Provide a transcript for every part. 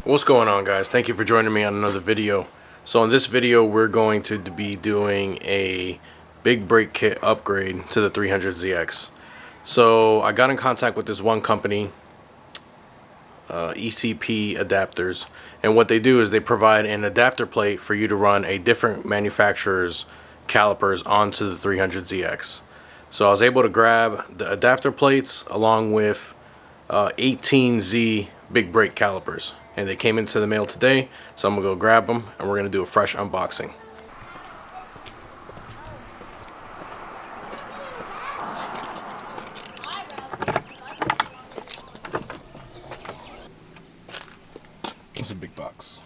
What's going on, guys? Thank you for joining me on another video. So in this video we're going to be doing a big brake kit upgrade to the 300ZX. So I got in contact with this one company, ECP Adapters, and what they do is they provide an adapter plate for you to run a different manufacturer's calipers onto the 300ZX. So I was able to grab the adapter plates along with 18Z big brake calipers, and they came into the mail today, so I'm gonna go grab them and we're gonna do a fresh unboxing. It's a big box.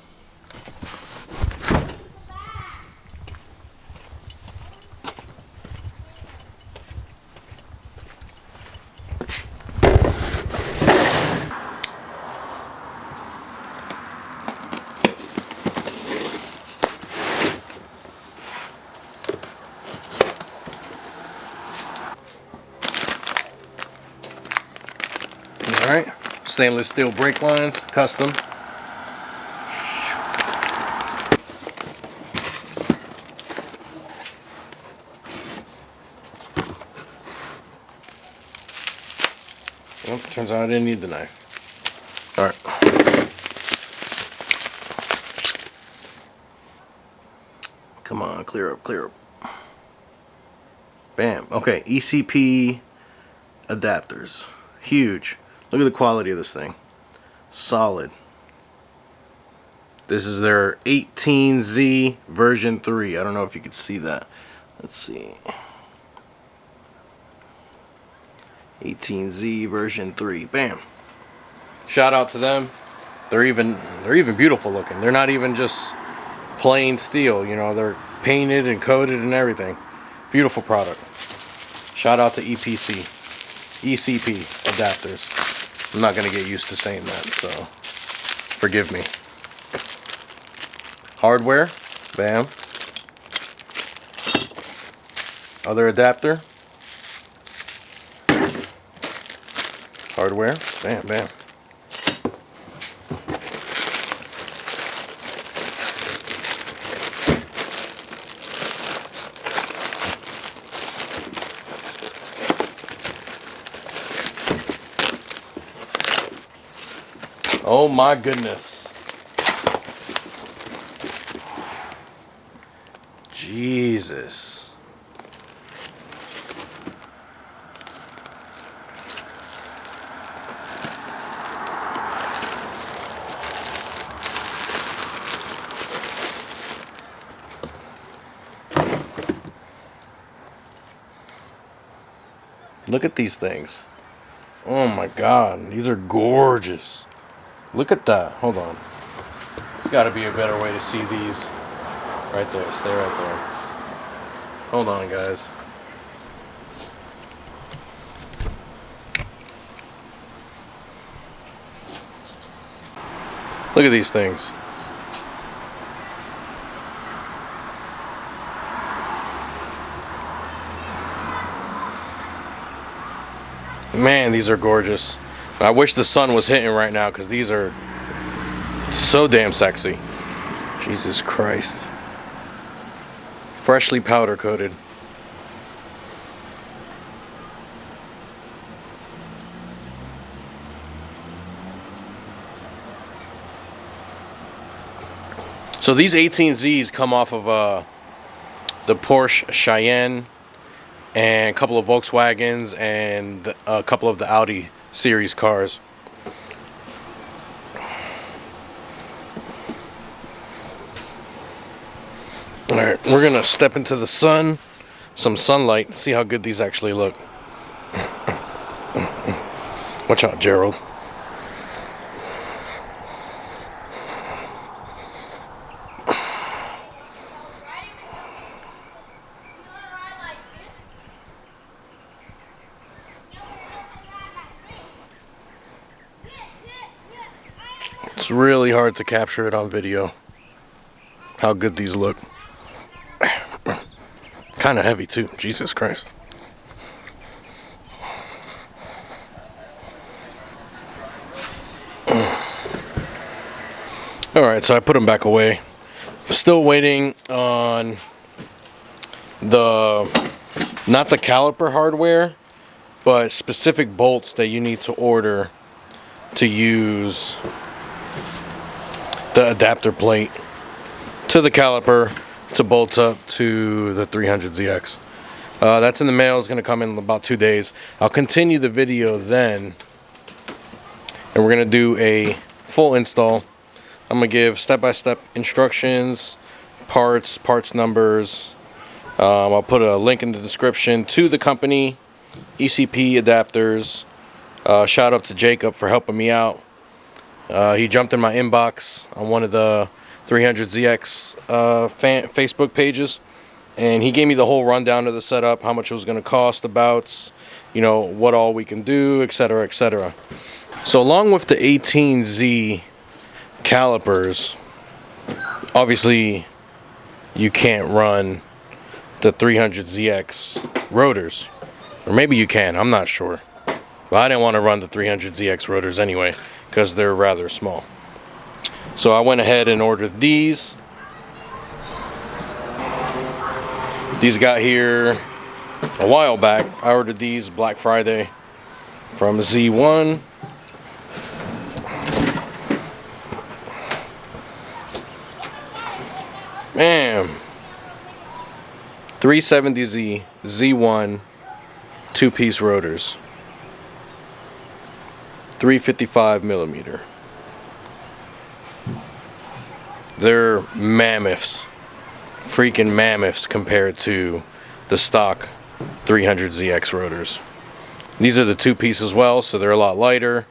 Alright, stainless steel brake lines, custom. Well, turns out I didn't need the knife. Alright. Come on, clear up, clear up. Bam. Okay, ECP adapters. Huge. Look at the quality of this thing. Solid. This is their 18Z version 3. I don't know if you can see that. Let's see. 18Z version 3. Bam. Shout out to them. They're even beautiful looking. They're not even just plain steel, you know, they're painted and coated and everything. Beautiful product. Shout out to ECP adapters. I'm not gonna get used to saying that, so forgive me. Hardware, bam. Other adapter. Hardware, bam, bam. Oh my goodness. Jesus. Look at these things. Oh my God, these are gorgeous. Look at that. Hold on. There's got to be a better way to see these. Right there. Stay right there. Hold on, guys. Look at these things. Man, these are gorgeous. I wish the sun was hitting right now because these are so damn sexy. Jesus Christ. Freshly powder coated. So these 18Zs come off of the Porsche Cheyenne and a couple of Volkswagens and a couple of the Audi series cars. Alright, we're gonna step into the sun, some sunlight, see how good these actually look. Watch out, Gerald. It's really hard to capture it on video, how good these look. Kind of heavy too, Jesus Christ. Alright, so I put them back away. Still waiting on not the caliper hardware, but specific bolts that you need to order to use the adapter plate to the caliper to bolt up to the 300ZX. That's in the mail. It's going to come in about 2 days. I'll continue the video then, and we're going to do a full install. I'm going to give step-by-step instructions, parts numbers. I'll put a link in the description to the company, ECP Adapters. Shout out to Jacob for helping me out. He jumped in my inbox on one of the 300ZX Facebook pages, and he gave me the whole rundown of the setup, how much it was going to cost, about, you know, what all we can do, etc., etc. So along with the 18Z calipers, obviously you can't run the 300ZX rotors, or maybe you can, I'm not sure, but I didn't want to run the 300ZX rotors anyway because they're rather small. So I went ahead and ordered these. These got here a while back. I ordered these Black Friday from Z1. Man, 370Z Z1 two-piece rotors, 355mm. They're mammoths, freaking mammoths compared to the stock 300ZX rotors. These are the two-piece as well, so they're a lot lighter.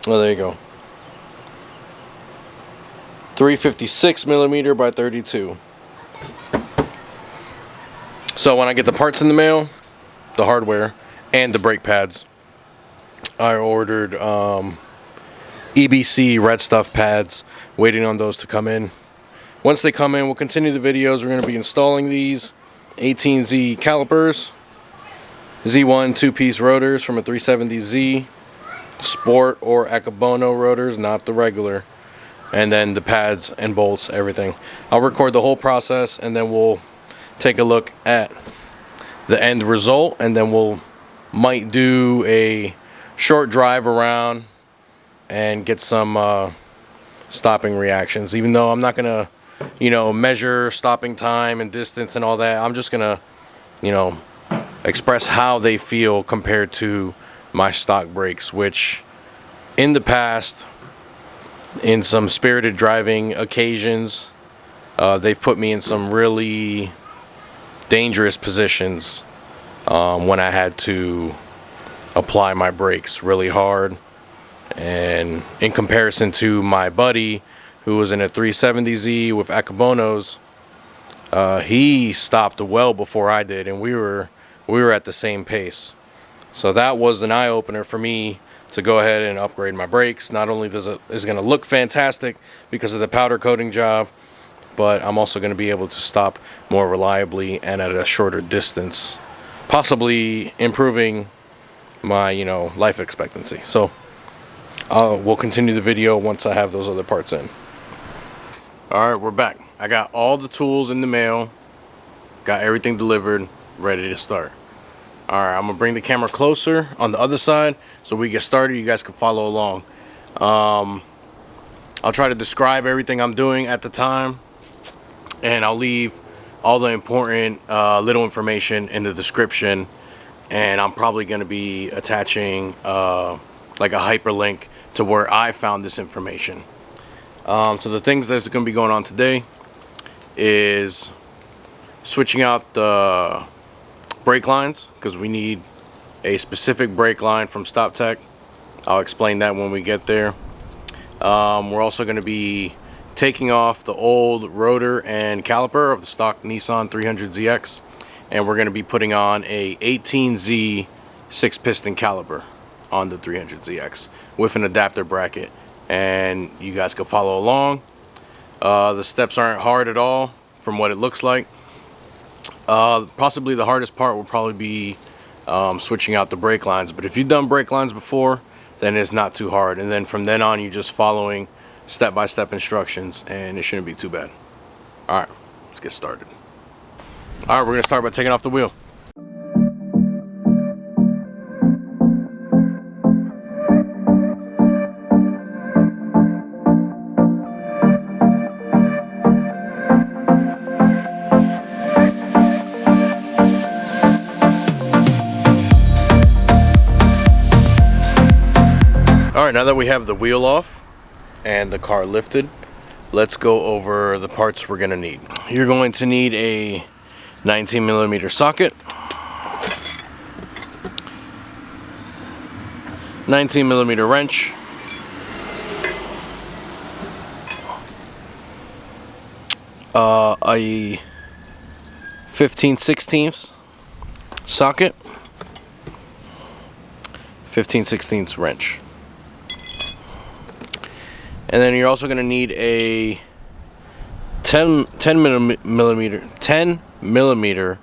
Oh, there you go. 356mm by 32. So when I get the parts in the mail, the hardware and the brake pads, I ordered EBC red stuff pads, waiting on those to come in. Once they come in, we'll continue the videos. We're going to be installing these 18Z calipers, Z1 two-piece rotors from a 370Z, Sport or Akebono rotors, not the regular, and then the pads and bolts, everything. I'll record the whole process, and then we'll take a look at the end result, and then might do a short drive around and get some stopping reactions. Even though I'm not gonna, you know, measure stopping time and distance and all that, I'm just gonna, you know, express how they feel compared to my stock brakes, which in the past, in some spirited driving occasions, they've put me in some really dangerous positions when I had to apply my brakes really hard. And in comparison to my buddy who was in a 370Z with Akebonos, he stopped well before I did, and we were at the same pace. So that was an eye-opener for me to go ahead and upgrade my brakes. Not only is it going to look fantastic because of the powder coating job, but I'm also going to be able to stop more reliably and at a shorter distance, possibly improving my, you know, life expectancy. So we'll continue the video once I have those other parts in. Alright, we're back. I got all the tools in the mail, got everything delivered, ready to start. Alright, I'm going to bring the camera closer on the other side so we get started. You guys can follow along. I'll try to describe everything I'm doing at the time, and I'll leave all the important little information in the description, and I'm probably going to be attaching like a hyperlink to where I found this information. So the things that's going to be going on today is switching out the brake lines, because we need a specific brake line from Stop Tech. I'll explain that when we get there. We're also going to be taking off the old rotor and caliper of the stock Nissan 300ZX, and we're going to be putting on a 18Z 6-piston caliper on the 300ZX with an adapter bracket, and you guys can follow along. The steps aren't hard at all from what it looks like. Possibly the hardest part will probably be switching out the brake lines, but if you've done brake lines before, then it's not too hard. And then from then on, you're just following step-by-step instructions, and it shouldn't be too bad. All right, let's get started. All right, we're gonna start by taking off the wheel. All right, now that we have the wheel off and the car lifted, let's go over the parts we're gonna need. You're going to need a 19mm socket, 19mm wrench, a 15/16 socket, 15/16 wrench. And then you're also going to need a 10 millimeter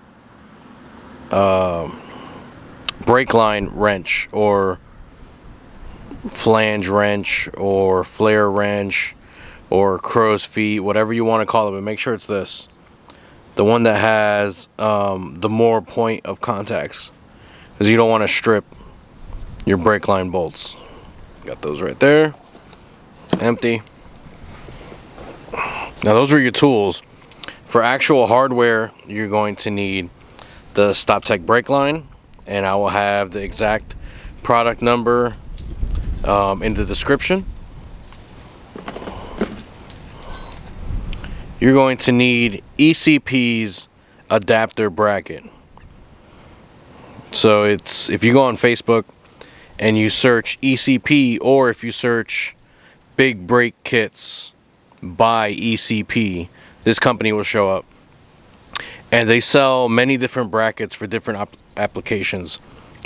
brake line wrench, or flange wrench, or flare wrench, or crow's feet, whatever you want to call it, but make sure it's this. The one that has the more point of contacts, because you don't want to strip your brake line bolts. Got those right there. Empty. Now those are your tools. For actual hardware, you're going to need the StopTech brake line, and I will have the exact product number in the description. You're going to need ECP's adapter bracket. So it's, if you go on Facebook and you search ECP, or if you search Big Brake Kits by ECP, this company will show up, and they sell many different brackets for different applications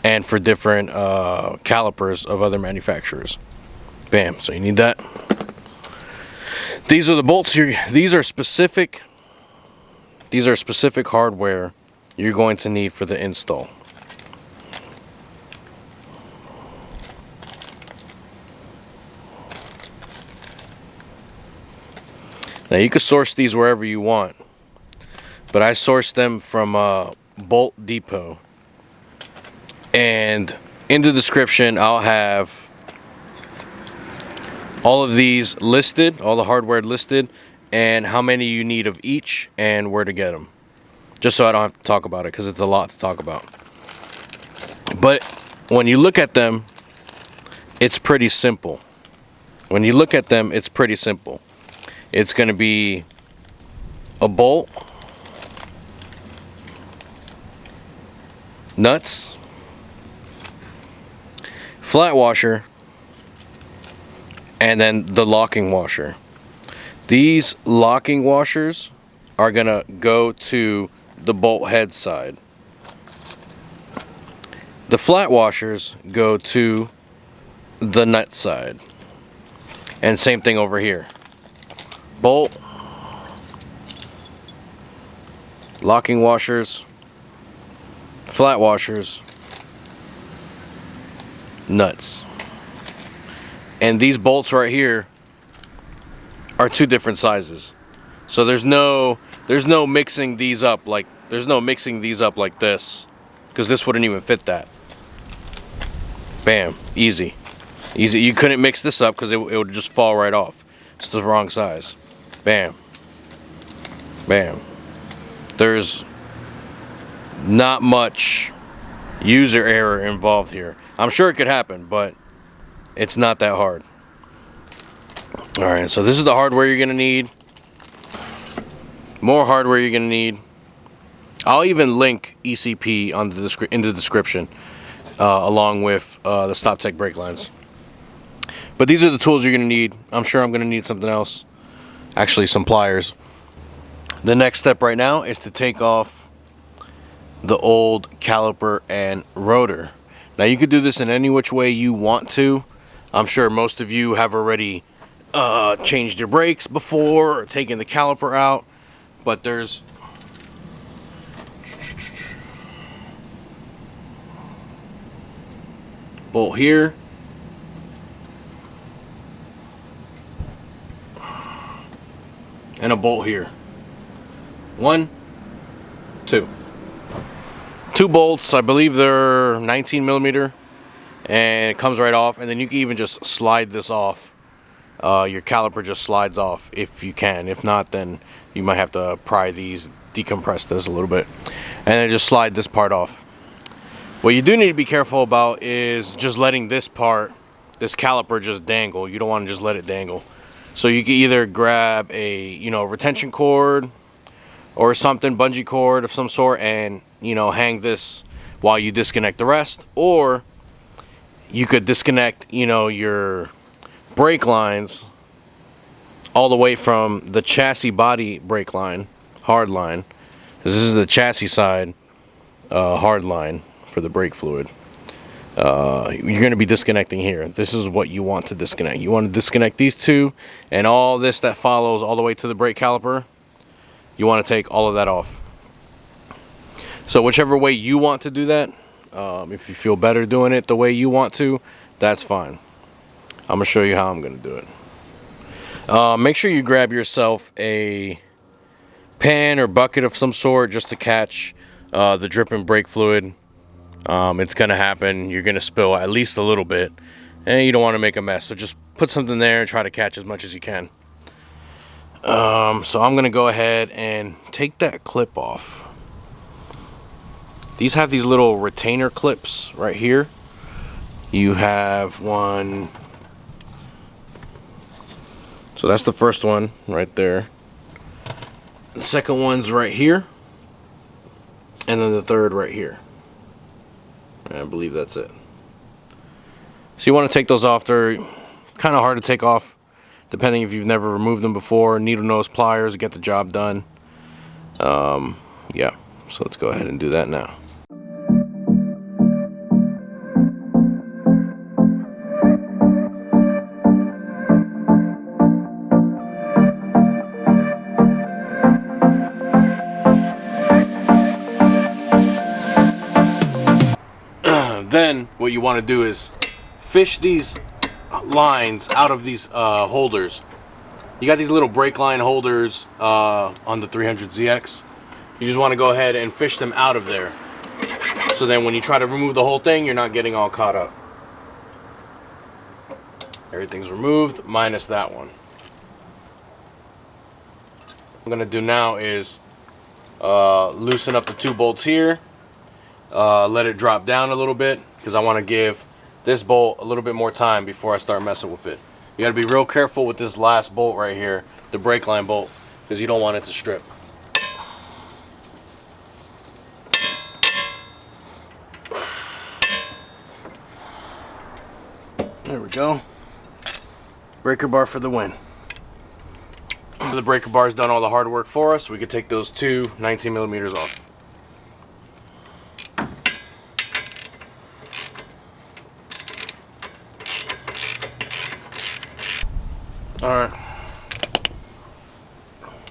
and for different calipers of other manufacturers. Bam. So you need that. These are the bolts here. These are specific hardware you're going to need for the install. Now you can source these wherever you want, but I sourced them from Bolt Depot. And in the description, I'll have all of these listed, all the hardware listed, and how many you need of each and where to get them. Just so I don't have to talk about it, because it's a lot to talk about. But when you look at them, it's pretty simple. It's going to be a bolt, nuts, flat washer, and then the locking washer. These locking washers are going to go to the bolt head side. The flat washers go to the nut side. And same thing over here. Bolt, locking washers, flat washers, nuts. And these bolts right here are two different sizes. So there's no mixing these up like this, because this wouldn't even fit that. Bam, easy. You couldn't mix this up because it would just fall right off. It's the wrong size. Bam. Bam. There's not much user error involved here. I'm sure it could happen, but it's not that hard. Alright, so this is the hardware you're going to need. More hardware you're going to need. I'll even link ECP in the description, along with the StopTech brake lines. But these are the tools you're going to need. I'm sure I'm going to need something else. Actually, some pliers. The next step right now is to take off the old caliper and rotor. Now you could do this in any which way you want to. I'm sure most of you have already changed your brakes before, or taken the caliper out, but there's bolt here, and a bolt here. 1, 2. 2 bolts, I believe they're 19 millimeter, and it comes right off. And then you can even just slide this off. Your caliper just slides off if you can. If not, then you might have to pry these, decompress this a little bit, and then just slide this part off. What you do need to be careful about is just letting this part, this caliper, just dangle. You don't want to just let it dangle. So you can either grab a, retention cord or something, bungee cord of some sort, and hang this while you disconnect the rest. Or you could disconnect your brake lines all the way from the chassis body brake line, hard line. This is the chassis side hard line for the brake fluid. You're going to be disconnecting here. This is what you want to disconnect. You want to disconnect these two, and all this that follows all the way to the brake caliper, you want to take all of that off. So whichever way you want to do that, if you feel better doing it the way you want to, that's fine. I'm going to show you how I'm going to do it. Make sure you grab yourself a pan or bucket of some sort just to catch the dripping brake fluid. It's going to happen. You're going to spill at least a little bit, and you don't want to make a mess. So just put something there and try to catch as much as you can. So I'm going to go ahead and take that clip off. These have these little retainer clips right here. You have one. So that's the first one right there. The second one's right here. And then the third right here. I believe that's it. So you want to take those off. They're kind of hard to take off, depending if you've never removed them before. Needle nose pliers get the job done. Yeah, so let's go ahead and do that now. Then what you want to do is fish these lines out of these holders. You got these little brake line holders on the 300ZX. You just want to go ahead and fish them out of there. So then when you try to remove the whole thing, you're not getting all caught up. Everything's removed minus that one. What I'm going to do now is loosen up the 2 bolts here. Let it drop down a little bit because I want to give this bolt a little bit more time before I start messing with it. You got to be real careful with this last bolt right here, the brake line bolt, because you don't want it to strip. There we go. Breaker bar for the win. The breaker bar's done all the hard work for us. We could take those 2 19 millimeters off. Alright,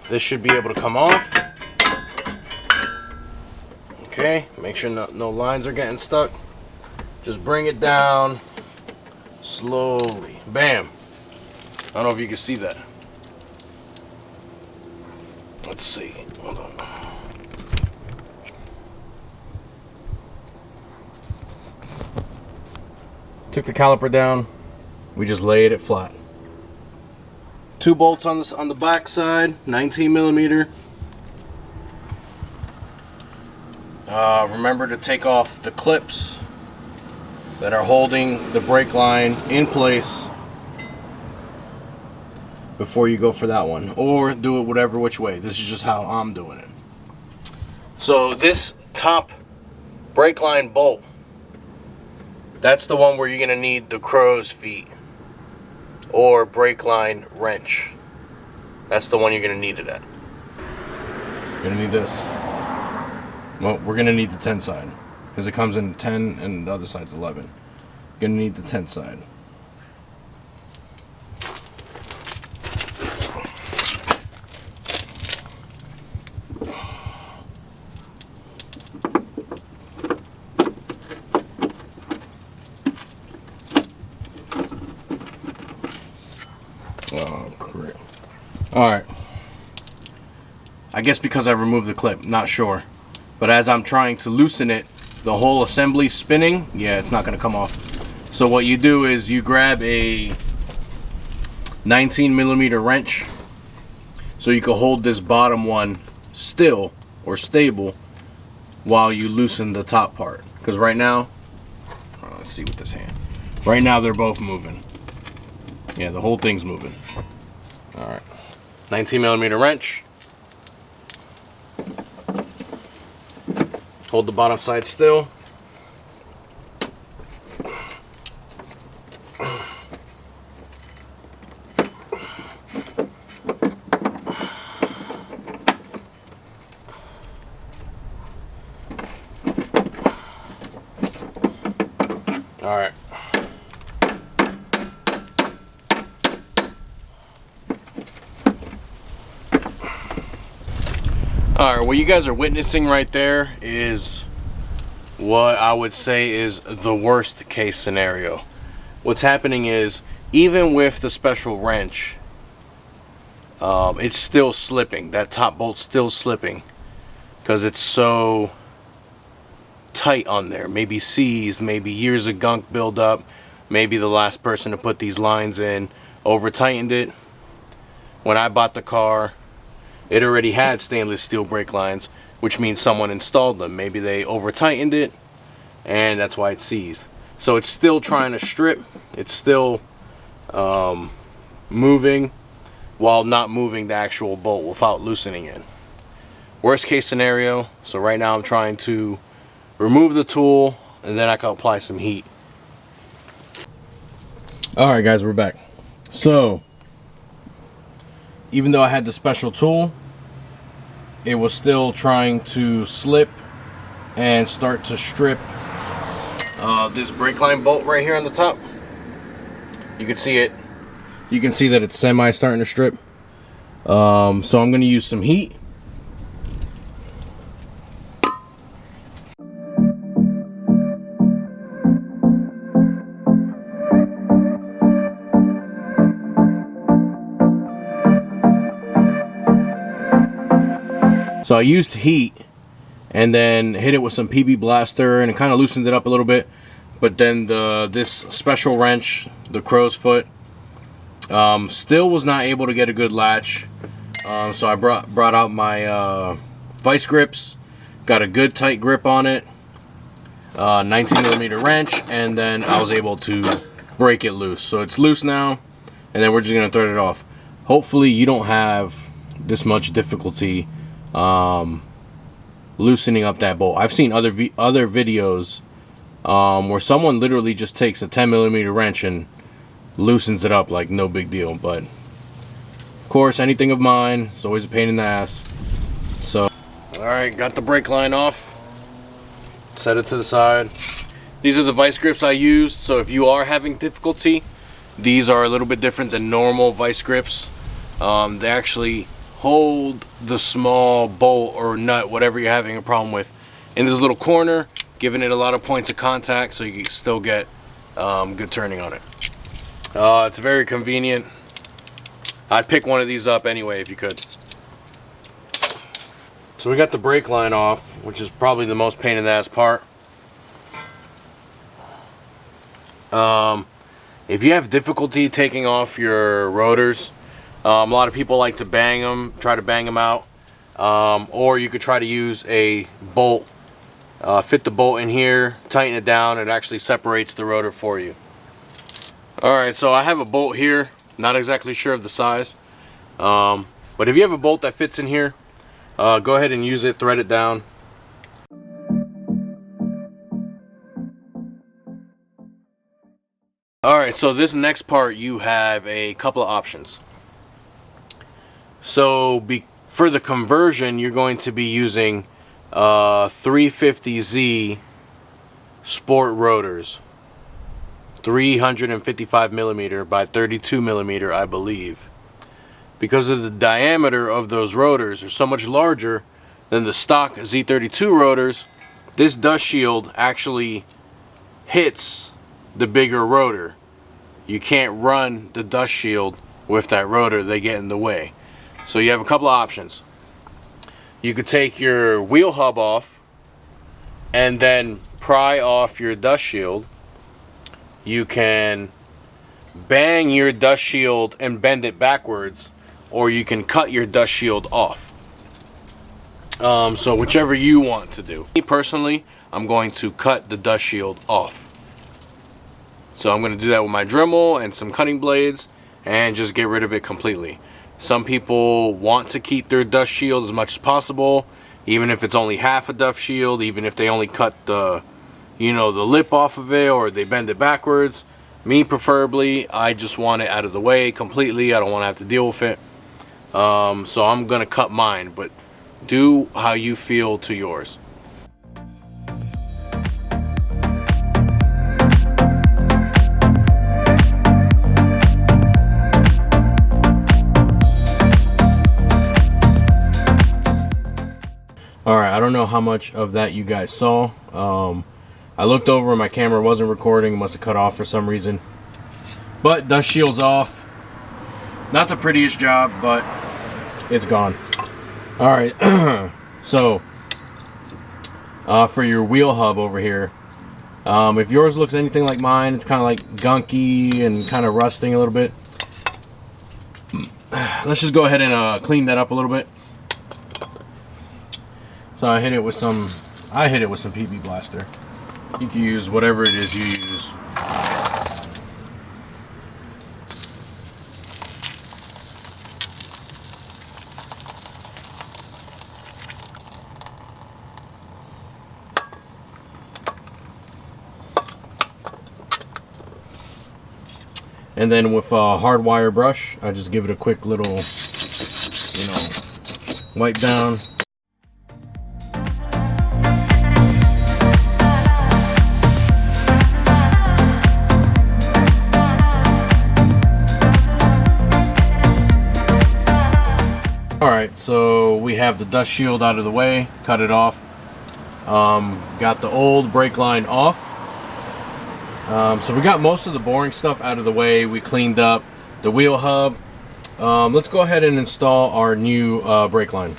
this should be able to come off. Okay, make sure no lines are getting stuck. Just bring it down slowly. Bam! I don't know if you can see that. Let's see. Hold on. Took the caliper down. We just laid it flat. 2 bolts on the back side, 19 millimeter. Remember to take off the clips that are holding the brake line in place before you go for that one, or do it whatever which way. This is just how I'm doing it. So this top brake line bolt, that's the one where you're gonna need the crow's feet or brake line wrench. That's the one you're gonna need it at. You're gonna need this. Well, we're gonna need the 10 side because it comes in 10 and the other side's 11. You're gonna need the 10 side. Oh, crap. Alright. I guess because I removed the clip, not sure. But as I'm trying to loosen it, the whole assembly spinning, yeah, it's not gonna come off. So what you do is you grab a 19mm wrench so you can hold this bottom one still or stable while you loosen the top part. Because right now, let's see with this hand. Right now they're both moving. Yeah, the whole thing's moving. All right, 19mm wrench. Hold the bottom side still. All right. All right, what you guys are witnessing right there is what I would say is the worst case scenario. What's happening is, even with the special wrench, it's still slipping. That top bolt's still slipping because it's so tight on there. Maybe seized, maybe years of gunk buildup, maybe the last person to put these lines in over tightened it. When I bought the car, it already had stainless steel brake lines, which means someone installed them. Maybe they over tightened it and that's why it's seized. So it's still trying to strip. It's still moving while not moving the actual bolt without loosening it. Worst case scenario. So right now I'm trying to remove the tool and then I can apply some heat. Alright guys, we're back. So even though I had the special tool, it was still trying to slip and start to strip this brake line bolt right here on the top. You can see it. You can see that it's semi starting to strip. So I'm going to use some heat. So I used heat and then hit it with some PB Blaster and it kind of loosened it up a little bit. But then this special wrench, the crow's foot, still was not able to get a good latch. So I brought out my vice grips, got a good tight grip on it, 19mm wrench, and then I was able to break it loose. So it's loose now, and then we're just gonna thread it off. Hopefully you don't have this much difficulty loosening up that bolt. I've seen other videos where someone literally just takes a 10mm wrench and loosens it up like no big deal. But of course, anything of mine is always a pain in the ass. So alright, got the brake line off, set it to the side. These are the vice grips I used, so if you are having difficulty, these are a little bit different than normal vice grips. They actually hold the small bolt or nut, whatever you're having a problem with, in this little corner, giving it a lot of points of contact so you can still get good turning on it. It's very convenient. I'd pick one of these up anyway if you could. So we got the brake line off, which is probably the most pain in the ass part. If you have difficulty taking off your rotors, a lot of people like to bang them, try to bang them out, or you could try to use a bolt, fit the bolt in here, tighten it down, it actually separates the rotor for you. Alright, so I have a bolt here, not exactly sure of the size, but if you have a bolt that fits in here, go ahead and use it, thread it down. Alright, so this next part you have a couple of options. So for the conversion, you're going to be using 350Z sport rotors, 355mm by 32mm, I believe. Because of the diameter of those rotors are so much larger than the stock Z32 rotors, this dust shield actually hits the bigger rotor. You can't run the dust shield with that rotor, they get in the way. So you have a couple of options. you could take your wheel hub off and then pry off your dust shield. You can bang your dust shield and bend it backwards, or you can cut your dust shield off. So whichever you want to do. Me personally, I'm going to cut the dust shield off. So I'm going to do that with my Dremel and some cutting blades and just get rid of it completely. Some people want to keep their dust shield as much as possible, even if it's only half a dust shield, even if they only cut the, the lip off of it, or they bend it backwards. Me preferably, I just want it out of the way completely. I don't want to have to deal with it. So I'm going to cut mine, but do how you feel to yours. Alright, I don't know how much of that you guys saw. I looked over and my camera wasn't recording. It must have cut off for some reason. But dust shield's off. Not the prettiest job, but it's gone. Alright, so for your wheel hub over here, if yours looks anything like mine, it's kind of like gunky and kind of rusting a little bit. Let's just go ahead and clean that up a little bit. So I hit it with some PB Blaster. You can use whatever it is you use. And then with a hard wire brush, I just give it a quick little, wipe down. Alright, so we have the dust shield out of the way, cut it off. Got the old brake line off. So we got most of the boring stuff out of the way. We cleaned up the wheel hub. Let's go ahead and install our new brake line.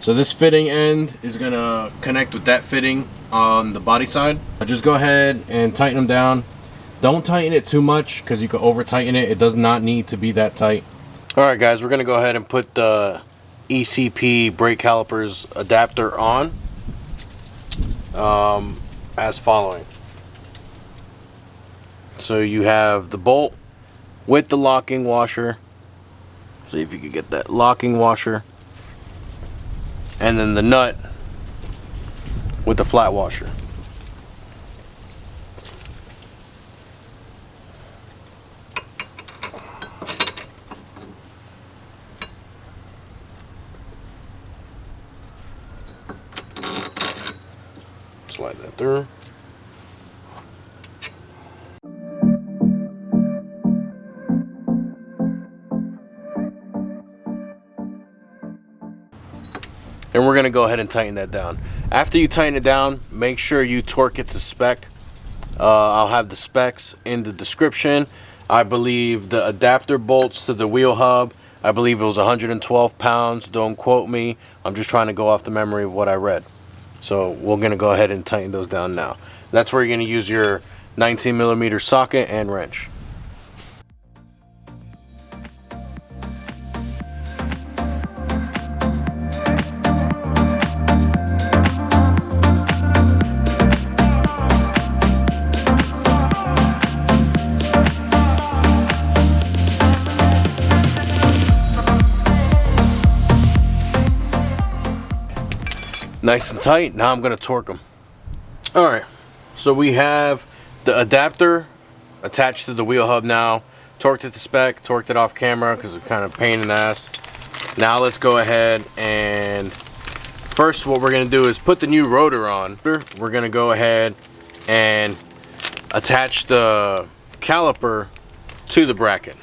So this fitting end is going to connect with that fitting on the body side. Just go ahead and tighten them down. Don't tighten it too much because you could over tighten it. It does not need to be that tight. Alright guys, we're going to go ahead and put the ECP brake calipers adapter on as following. So you have the bolt with the locking washer. See if you could get that locking washer. And then the nut with the flat washer. Slide that through. And we're going to go ahead and tighten that down. After you tighten it down, make sure you torque it to spec. I'll have the specs in the description. I believe the adapter bolts to the wheel hub, I believe it was 112 pounds. Don't quote me. I'm just trying to go off the memory of what I read. So we're going to go ahead and tighten those down now. That's where you're going to use your 19mm socket and wrench. Nice and tight. Now I'm going to torque them. Alright, so we have the adapter attached to the wheel hub now. Torqued it to spec, torqued it off camera because it's kind of a pain in the ass. Now let's go ahead and first what we're going to do is put the new rotor on. We're going to go ahead and attach the caliper to the bracket.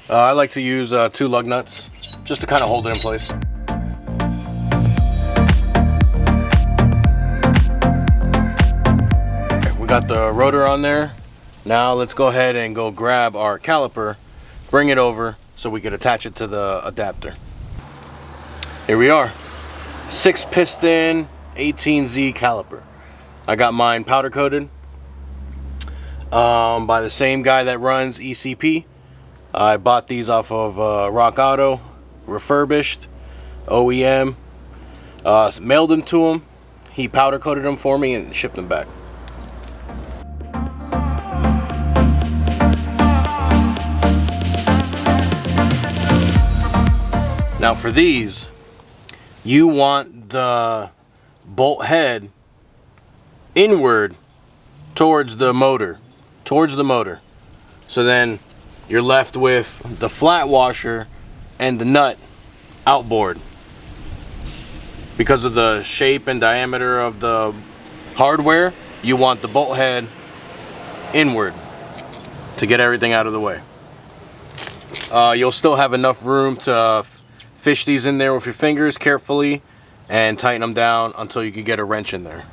I like to use 2 lug nuts just to kind of hold it in place. got the rotor on there. Now let's go ahead and go grab our caliper, bring it over so we could attach it to the adapter. Here we are. 6 piston 18Z caliper. I got mine powder coated by the same guy that runs ECP. I bought these off of Rock Auto, refurbished, OEM. Mailed them to him. He powder coated them for me and shipped them back. Now for these, you want the bolt head inward towards the motor. So then you're left with the flat washer and the nut outboard. Because of the shape and diameter of the hardware, you want the bolt head inward to get everything out of the way. You'll still have enough room to fish these in there with your fingers carefully and tighten them down until you can get a wrench in there.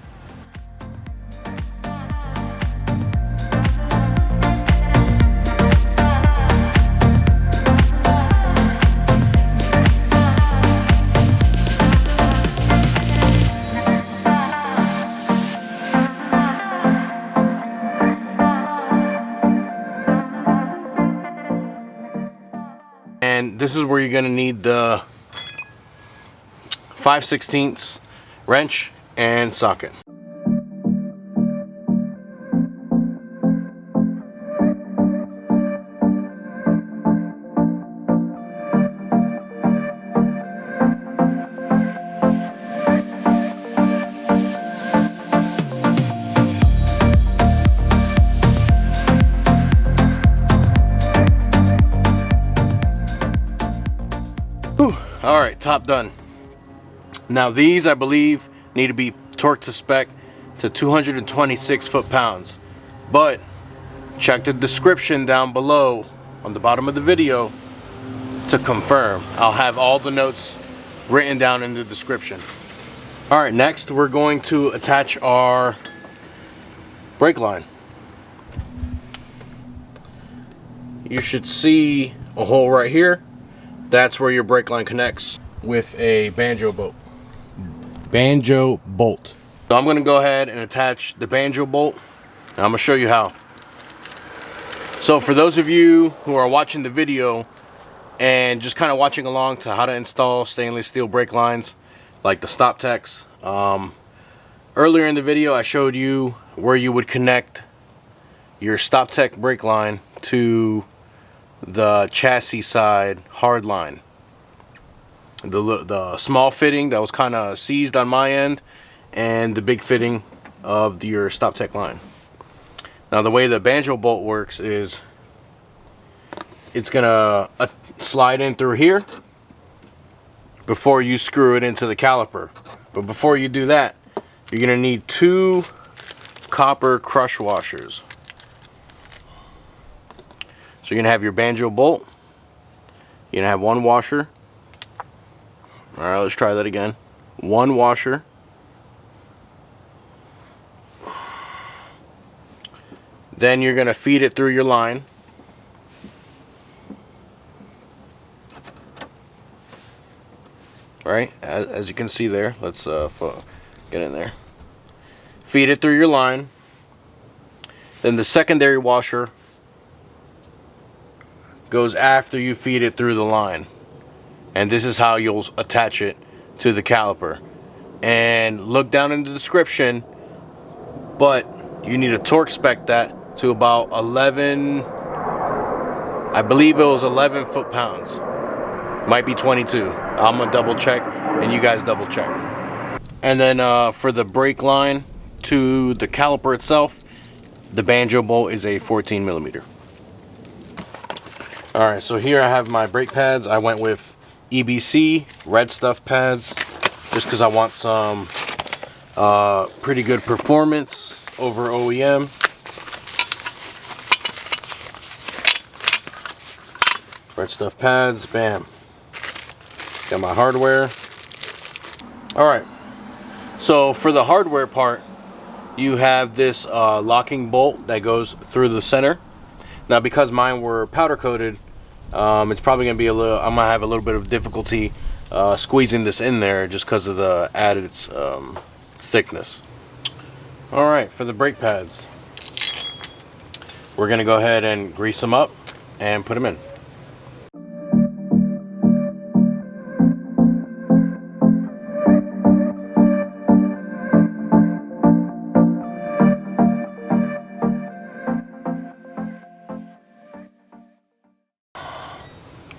And this is where you're gonna need the 5/16 wrench and socket. All right, top done. Now these, I believe, need to be torqued to spec to 226 foot-pounds. But check the description down below on the bottom of the video to confirm. I'll have all the notes written down in the description. All right, next we're going to attach our brake line. You should see a hole right here. That's where your brake line connects with a banjo bolt. So I'm gonna go ahead and attach the banjo bolt, and I'm gonna show you how. So for those of you who are watching the video and just kind of watching along to how to install stainless steel brake lines like the StopTechs, earlier in the video I showed you where you would connect your StopTech brake line to the chassis side hard line. The small fitting that was kind of seized on my end, and the big fitting of your StopTech line. Now the way the banjo bolt works is it's gonna slide in through here before you screw it into the caliper. But before you do that, you're gonna need 2 copper crush washers. So you're gonna have your banjo bolt. You're gonna have 1 washer. All right, let's try that again. 1 washer. Then you're gonna feed it through your line. Right, as you can see there. Let's get in there. Feed it through your line. Then the secondary washer goes after you feed it through the line. And this is how you'll attach it to the caliper. And look down in the description, but you need to torque spec that to about 11, I believe it was 11 foot-pounds. Might be 22. I'm gonna double check and you guys double check. And then for the brake line to the caliper itself, the banjo bolt is a 14 millimeter. All right, so here I have my brake pads. I went with EBC red stuff pads just because I want some pretty good performance over OEM. Red stuff pads, bam. Got my hardware. All right, so for the hardware part, you have this locking bolt that goes through the center. Now, because mine were powder coated, it's probably gonna be a little. I might have a little bit of difficulty squeezing this in there just because of the added thickness. All right, for the brake pads, we're gonna go ahead and grease them up and put them in.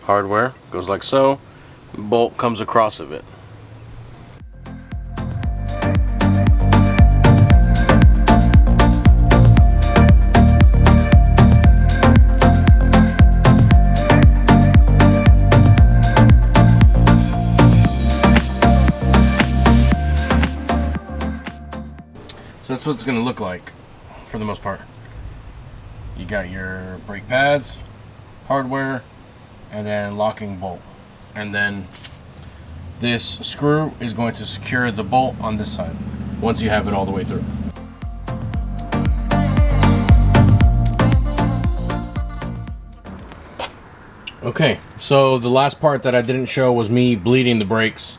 Hardware goes like so. Bolt comes across of it. So that's what it's going to look like for the most part. You got your brake pads, hardware, and then locking bolt, and then this screw is going to secure the bolt on this side once you have it all the way through. Okay, so the last part that I didn't show was me bleeding the brakes.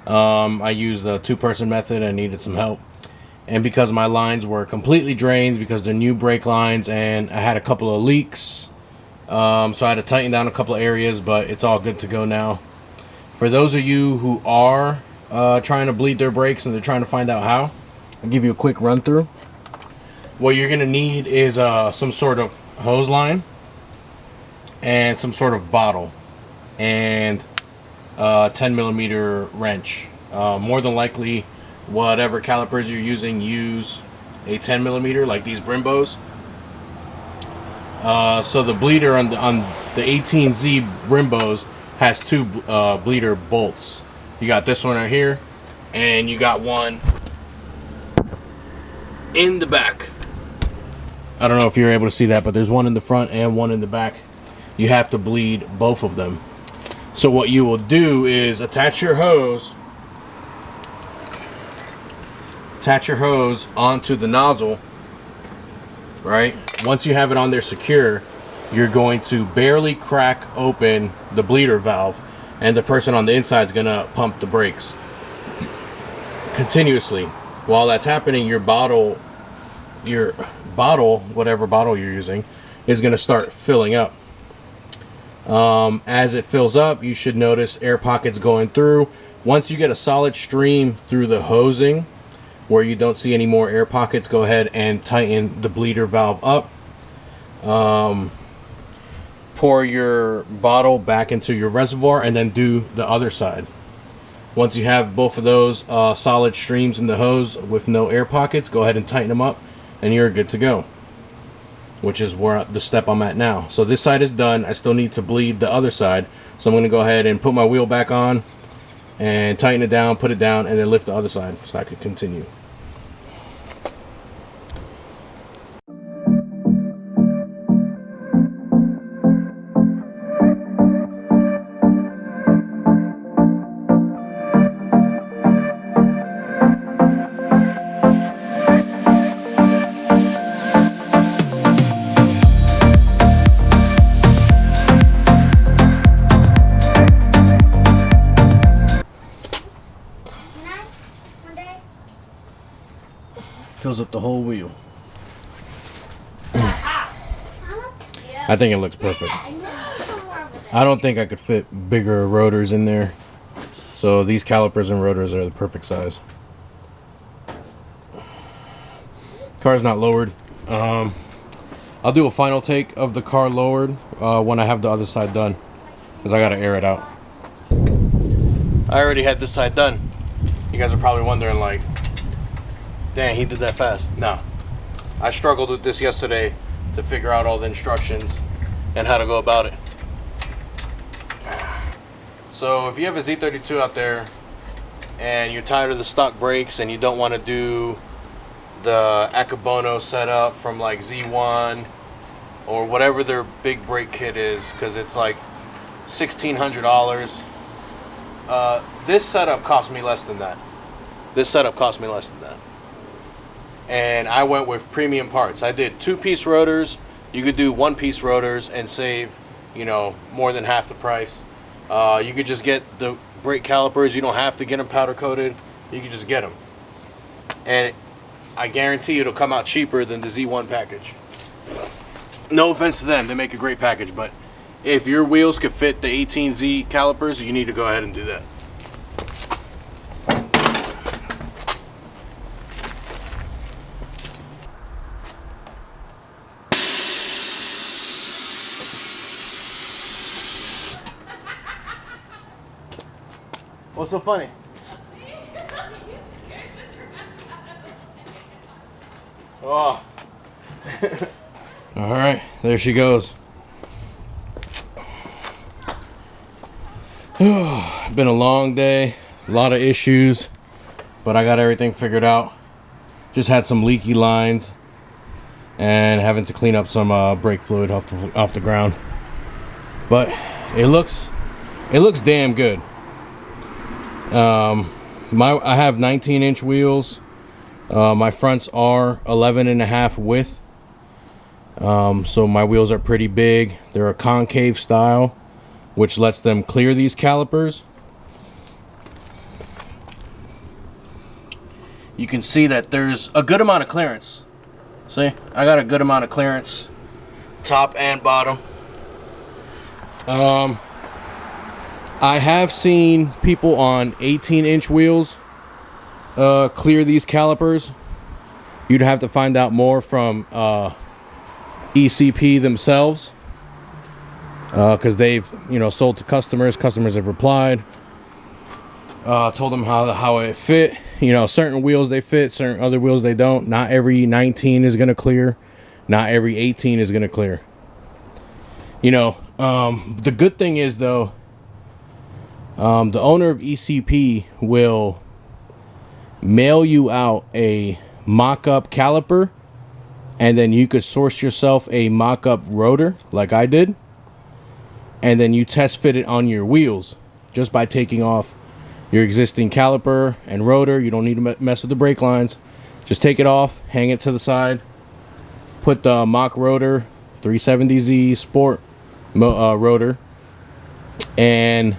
I used the two-person method and needed some help, and because my lines were completely drained because they're new brake lines, and I had a couple of leaks. So I had to tighten down a couple of areas, but it's all good to go now. For those of you who are trying to bleed their brakes and they're trying to find out how, I'll give you a quick run through. What you're going to need is some sort of hose line and some sort of bottle and a 10mm wrench. More than likely, whatever calipers you're using, use a 10mm like these Brembos. So the bleeder on the 18Z Brembos has two bleeder bolts. You got this one right here, and you got one in the back. I don't know if you're able to see that, but there's one in the front and one in the back. You have to bleed both of them. So what you will do is attach your hose onto the nozzle, right? Once you have it on there secure, you're going to barely crack open the bleeder valve, and the person on the inside is going to pump the brakes continuously. While that's happening, your bottle, whatever bottle you're using, is going to start filling up. As it fills up, you should notice air pockets going through. Once you get a solid stream through the hosing where you don't see any more air pockets, go ahead and tighten the bleeder valve up. Pour your bottle back into your reservoir and then do the other side. Once you have both of those solid streams in the hose with no air pockets, go ahead and tighten them up and you're good to go, which is where the step I'm at now. So this side is done. I still need to bleed the other side, so I'm going to go ahead and put my wheel back on and tighten it down, put it down, and then lift the other side so I can continue. Fills up the whole wheel. I think it looks perfect. I don't think I could fit bigger rotors in there, so these calipers and rotors are the perfect size. Car's not lowered. I'll do a final take of the car lowered when I have the other side done, because I gotta air it out. I already had this side done. You guys are probably wondering, like, dang, he did that fast. No, I struggled with this yesterday to figure out all the instructions and how to go about it. So if you have a Z32 out there and you're tired of the stock brakes and you don't want to do the Akebono setup from like Z1 or whatever their big brake kit is, because it's like $1,600, this setup cost me less than that. and I went with premium parts. I did 2-piece rotors. You could do 1-piece rotors and save, you know, more than half the price. You could just get the brake calipers. You don't have to get them powder coated. You can just get them, and I guarantee it'll come out cheaper than the Z1 package. No offense to them, they make a great package, but if your wheels could fit the 18Z calipers, you need to go ahead and do that. What's so funny? Oh. All right, there she goes. Been a long day, a lot of issues, but I got everything figured out. Just had some leaky lines and having to clean up some brake fluid off the ground. But it looks damn good. I have 19-inch wheels. My fronts are 11.5 width. So my wheels are pretty big. They're a concave style, which lets them clear these calipers. You can see that there's a good amount of clearance. See, I got a good amount of clearance, top and bottom. I have seen people on 18-inch wheels clear these calipers. You'd have to find out more from ECP themselves, because they've, you know, sold to customers. Customers have replied, told them how it fit. You know, certain wheels they fit, certain other wheels they don't. Not every 19 is gonna clear, not every 18 is gonna clear. You know, the good thing is though, the owner of ECP will mail you out a mock-up caliper, and then you could source yourself a mock-up rotor like I did, and then you test fit it on your wheels just by taking off your existing caliper and rotor. You don't need to mess with the brake lines. Just take it off, hang it to the side, put the mock rotor 370Z Sport rotor and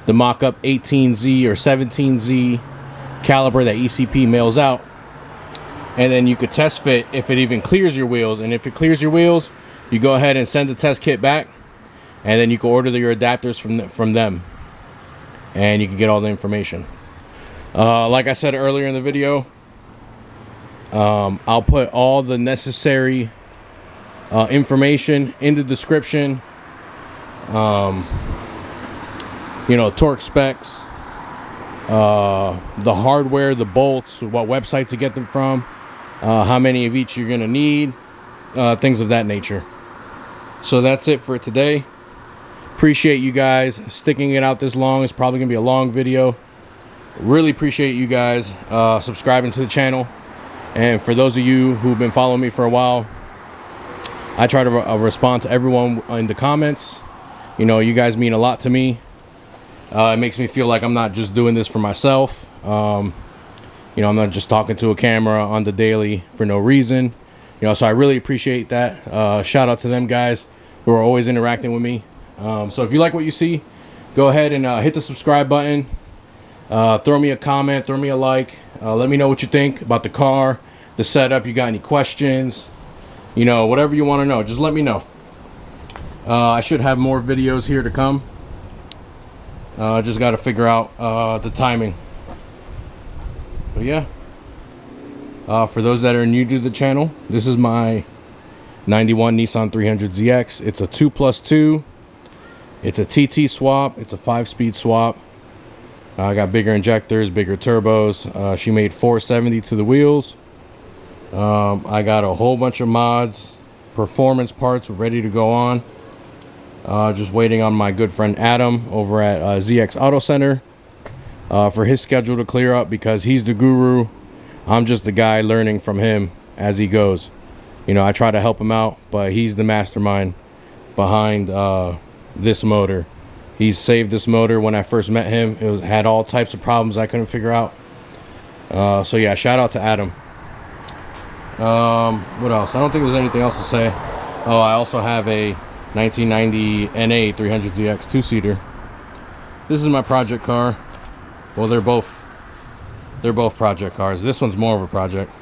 the mock-up 18Z or 17Z caliper that ECP mails out, and then you could test fit if it even clears your wheels. And if it clears your wheels, you go ahead and send the test kit back, and then you can order your adapters from them, and you can get all the information. Like I said earlier in the video, I'll put all the necessary information in the description. You know, torque specs, the hardware, the bolts, what website to get them from, how many of each you're gonna need, things of that nature. So that's it for today. Appreciate you guys sticking it out this long. It's probably gonna be a long video. Really appreciate you guys subscribing to the channel, and for those of you who've been following me for a while, I try to respond to everyone in the comments. You know, you guys mean a lot to me. It makes me feel like I'm not just doing this for myself. You know, I'm not just talking to a camera on the daily for no reason. You know, so I really appreciate that. Shout out to them guys who are always interacting with me. So if you like what you see, go ahead and hit the subscribe button. Throw me a comment, throw me a like. Let me know what you think about the car, the setup. You got any questions? You know, whatever you want to know, just let me know. I should have more videos here to come. Just got to figure out the timing. But yeah, for those that are new to the channel, this is my 91 Nissan 300ZX. It's a 2+2. It's a TT swap. It's a 5-speed swap. I got bigger injectors, bigger turbos. She made 470 to the wheels. I got a whole bunch of mods, performance parts ready to go on. Just waiting on my good friend Adam over at ZX Auto Center for his schedule to clear up, because he's the guru. I'm just the guy learning from him as he goes. You know, I try to help him out, but he's the mastermind behind this motor. He's saved this motor. When I first met him, it had all types of problems I couldn't figure out. So yeah, shout out to Adam. What else? I don't think there's anything else to say. Oh, I also have a 1990 NA 300ZX two-seater. This is my project car. Well, they're both project cars. This one's more of a project.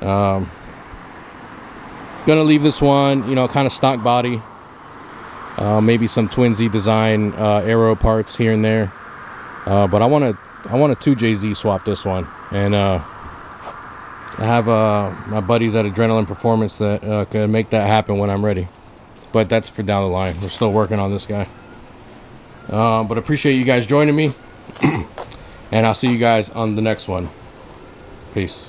Gonna leave this one, you know, kind of stock body. Maybe some Twin Z design aero parts here and there. But I want to 2JZ swap this one, and I have my buddies at Adrenaline Performance that can make that happen when I'm ready. But that's for down the line. We're still working on this guy. But appreciate you guys joining me, and I'll see you guys on the next one. Peace.